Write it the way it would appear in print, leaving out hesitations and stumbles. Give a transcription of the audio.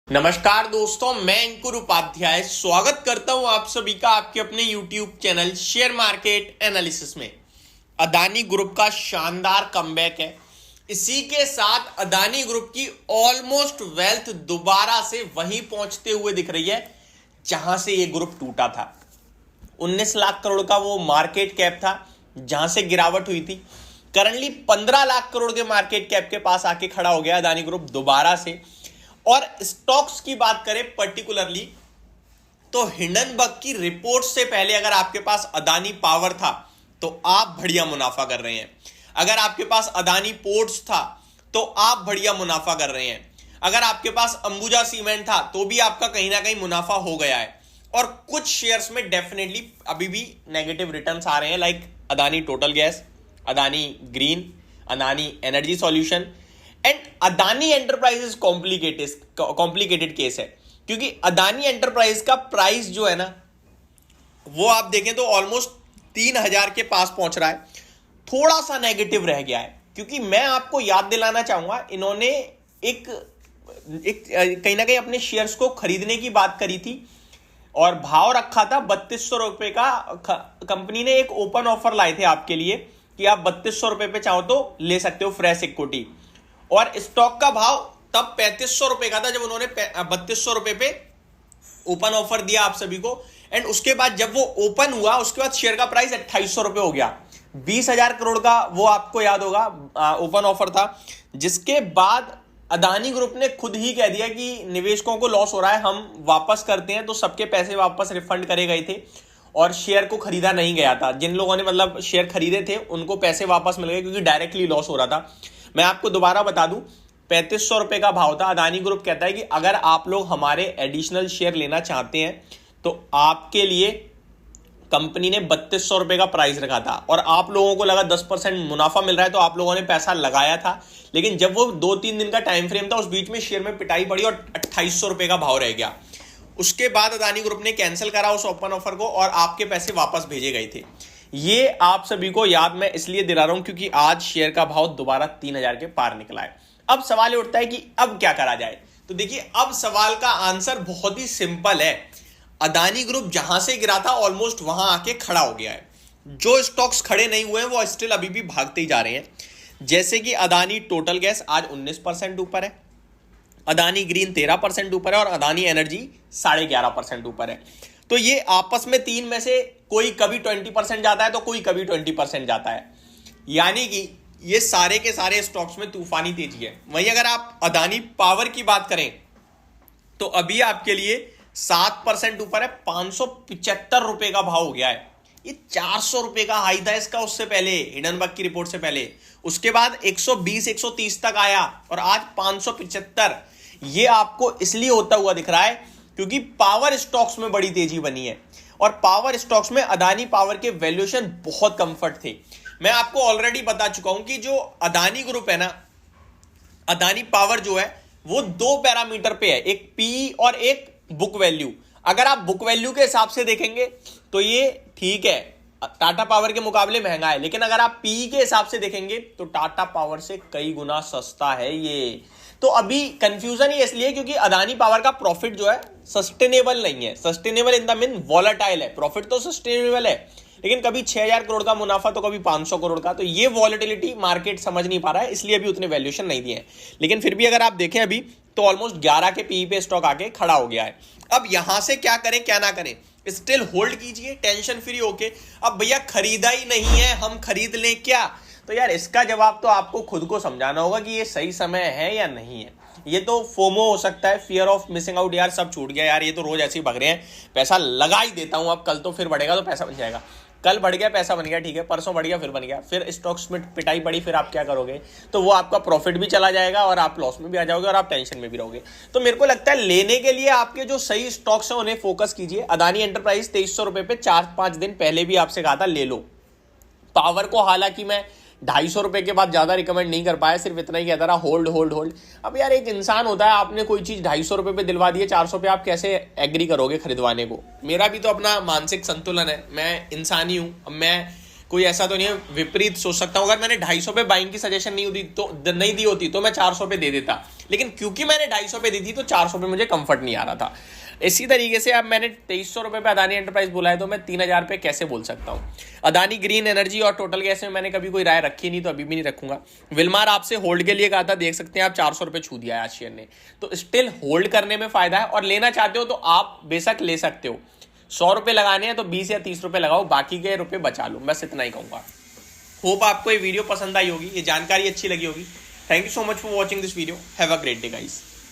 नमस्कार दोस्तों, मैं अंकुर उपाध्याय स्वागत करता हूं आप सभी का आपके अपने YouTube channel share market analysis में। अदानी ग्रुप का शानदार कमबैक है। इसी के साथ अदानी ग्रुप की ऑलमोस्ट वेल्थ दोबारा से वहीं पहुंचते हुए दिख रही है जहां से ये ग्रुप टूटा था। 19 लाख करोड़ का वो मार्केट कैप था जहां से गिरावट हुई थी। करंटली 15 लाख करोड़ के मार्केट कैप के पास आके खड़ा हो गया अदानी ग्रुप दोबारा से। और स्टॉक्स की बात करें पर्टिकुलरली तो हिंडनबर्ग की रिपोर्ट से पहले अगर आपके पास अदानी पावर था तो आप बढ़िया मुनाफा कर रहे हैं। अगर आपके पास अदानी पोर्ट्स था तो आप बढ़िया मुनाफा कर रहे हैं। अगर आपके पास अंबुजा सीमेंट था तो भी आपका कहीं ना कहीं मुनाफा हो गया है। और कुछ शेयर्स में डेफिनेटली अभी भी नेगेटिव रिटर्न्स आ रहे हैं, like Adani total gas, Adani green, Adani energy solution and Adani enterprises complicated case है, क्योंकि अदानी एंटरप्राइज का प्राइस जो है ना वो आप देखें तो ऑलमोस्ट 3000 के पास पहुंच रहा है। थोड़ा सा नेगेटिव रह गया है, क्योंकि मैं आपको याद दिलाना चाहूंगा इन्होंने एक कहीं ना कहीं अपने शेयर्स को खरीदने की बात करी थी और भाव रखा था 3200 रुपए का। कंपनी ने एक ओपन ऑफर लाए थे आपके लिए कि आप 3200 रुपए पे चाहो तो ले सकते हो फ्रेश इक्विटी, और स्टॉक का भाव तब 3500 रुपए का था जब उन्होंने 3200 रुपए पे ओपन ऑफर दिया आप सभी को। एंड उसके बाद जब वो ओपन हुआ उसके बाद शेयर का प्राइस 2800 रुपए हो गया। 20,000 करोड़ का वो आपको याद होगा ओपन ऑफर था, जिसके बाद अदानी ग्रुप ने खुद ही कह दिया कि निवेशकों को लॉस हो रहा है, हम वापस करते हैं। तो सबके पैसे वापस रिफंड करे गए थे और शेयर को खरीदा नहीं गया था। जिन लोगों ने मतलब शेयर खरीदे थे उनको पैसे वापस मिल गए, क्योंकि डायरेक्टली लॉस हो रहा था। मैं आपको दोबारा बता दूं, 3500 रुपए का भाव था। अदानी ग्रुप कहता है कि अगर आप लोग हमारे एडिशनल शेयर लेना चाहते हैं तो आपके लिए कंपनी ने 3200 रुपए का प्राइस रखा था, और आप लोगों को लगा 10% मुनाफा मिल रहा है तो आप लोगों ने पैसा लगाया था। लेकिन जब वो 2-3 दिन का टाइम फ्रेम था उस बीच में शेयर में पिटाई पड़ी और 2800 रुपए का भाव रह गया। उसके बाद अदानी ग्रुप ने कैंसिल करा उस ओपन ऑफर को और आपके पैसे वापस भेजे गए थे। ये आप सभी को याद मैं इसलिए दिला रहा हूं क्योंकि आज शेयर का भाव दोबारा 3000 के पार निकला है। अब सवाल ये उठता है कि अब क्या करा जाए। तो देखिए, अब सवाल का आंसर बहुत ही सिंपल है। अदानी ग्रुप जहां से गिरा था ऑलमोस्ट वहां आके खड़ा हो गया है। जो स्टॉक्स खड़े नहीं हुए हैं वो स्टिल अभी भी भागते ही जा रहे हैं, जैसे कि अदानी टोटल गैस आज 19% ऊपर है, अदानी ग्रीन 13% ऊपर है और अदानी एनर्जी 11.5% ऊपर है। तो ये आपस में तीन में से कोई कभी 20% जाता है तो कोई कभी 20% जाता है, यानी कि ये सारे के सारे स्टॉक्स में तूफानी तेजी है। वहीं अगर आप अदानी पावर की बात करें तो अभी आपके लिए 7% ऊपर है, 575 रुपए का भाव हो गया है। ये 400 रुपए का हाई था इसका उससे पहले, हिंडनबर्ग की रिपोर्ट से पहले। उसके बाद 120-130 तक आया और आज 575। ये आपको इसलिए होता हुआ दिख रहा है क्योंकि पावर स्टॉक्स में बड़ी तेजी बनी है, और पावर स्टॉक्स में अदानी पावर के वैल्यूएशन बहुत कंफर्ट थे। मैं आपको ऑलरेडी बता चुका हूं कि जो अदानी ग्रुप है ना, अदानी पावर जो है वो दो पैरामीटर पे है, एक पी और एक बुक वैल्यू। अगर आप बुक वैल्यू के हिसाब से देखेंगे तो ये ठीक है, टाटा पावर के मुकाबले महंगा है, लेकिन अगर आप पी के हिसाब से देखेंगे तो टाटा पावर से कई गुना सस्ता है ये। तो अभी कंफ्यूजन ही इसलिए क्योंकि अदानी पावर का प्रॉफिट जो है सस्टेनेबल नहीं है। Sustainable in the mean volatile है। प्रॉफिट तो सस्टेनेबल है, लेकिन कभी 6000 करोड़ का मुनाफा तो कभी 500 करोड़ का। तो ये वॉलेटिलिटी मार्केट समझ नहीं पा रहा है, इसलिए अभी उतने वैल्यूएशन नहीं दिए हैं। लेकिन फिर भी अगर आप देखें अभी तो ऑलमोस्ट 11 के पी पे स्टॉक आके खड़ा हो गया है। अब यहां से क्या करें क्या ना करें, स्टिल होल्ड कीजिए टेंशन फ्री होके। अब भैया खरीदा ही नहीं है, हम खरीद लें क्या? तो यार इसका जवाब तो आपको खुद को समझाना होगा कि ये सही समय है या नहीं है। ये तो फोमो हो सकता है, फियर ऑफ मिसिंग आउट, यार सब छूट गया यार, ये तो रोज ऐसे ही भग रहे हैं, पैसा लगा ही देता हूं, अब कल तो फिर बढ़ेगा तो पैसा बन जाएगा। कल बढ़ गया पैसा बन गया, ठीक है, परसों बढ़ गया फिर बन गया, फिर स्टॉक्स में पिटाई पड़ी, फिर आप क्या करोगे? तो वो आपका प्रॉफिट भी चला जाएगा और आप लॉस में भी आ जाओगे और आप टेंशन में भी रहोगे। तो मेरे को लगता है लेने के लिए आपके जो सही स्टॉक्स हैं उन्हें फोकस कीजिए। अदानी एंटरप्राइज 2300 रुपए पे 4-5 दिन पहले भी आपसे कहा था ले लो। पावर को हालांकि मैं 250 रुपए के बाद ज्यादा रिकमेंड नहीं कर पाया, सिर्फ इतना ही कहता रहा होल्ड होल्ड होल्ड। अब यार एक इंसान होता है, आपने कोई चीज 250 रुपए पे दिलवा दी है, 400 पे आप कैसे एग्री करोगे खरीदवाने को? मेरा भी तो अपना मानसिक संतुलन है, मैं इंसान ही हूं। अब मैं कोई ऐसा तो नहीं है विपरीत सोच सकता हूँ। अगर मैंने 250 पे बाइंग की सजेशन नहीं दी होती तो मैं 400 पे दे देता, लेकिन क्योंकि मैंने 250 पे दी थी तो 400 पे मुझे कंफर्ट नहीं आ रहा था। इसी तरीके से अब मैंने 2300 रुपए पे अदानी एंटरप्राइज बोला है तो मैं 3000 पे कैसे बोल सकता हूँ। अदानी ग्रीन एनर्जी और टोटल गैस में मैंने कभी कोई राय रखी नहीं, तो अभी भी नहीं रखूंगा। विलमार आपसे होल्ड के लिए कहा था, देख सकते हैं आप 400 रुपए छू दिया है आज शेयर ने, तो स्टिल होल्ड करने में फायदा है। और लेना चाहते हो तो आप बेशक ले सकते हो। 100 रुपए लगाने हैं तो 20 या 30 रुपए लगाओ, बाकी के रुपए बचा लो, बस इतना ही कहूंगा। होप आपको ये वीडियो पसंद आई होगी, ये जानकारी अच्छी लगी होगी। Thank you so much for watching this video. Have a great day guys.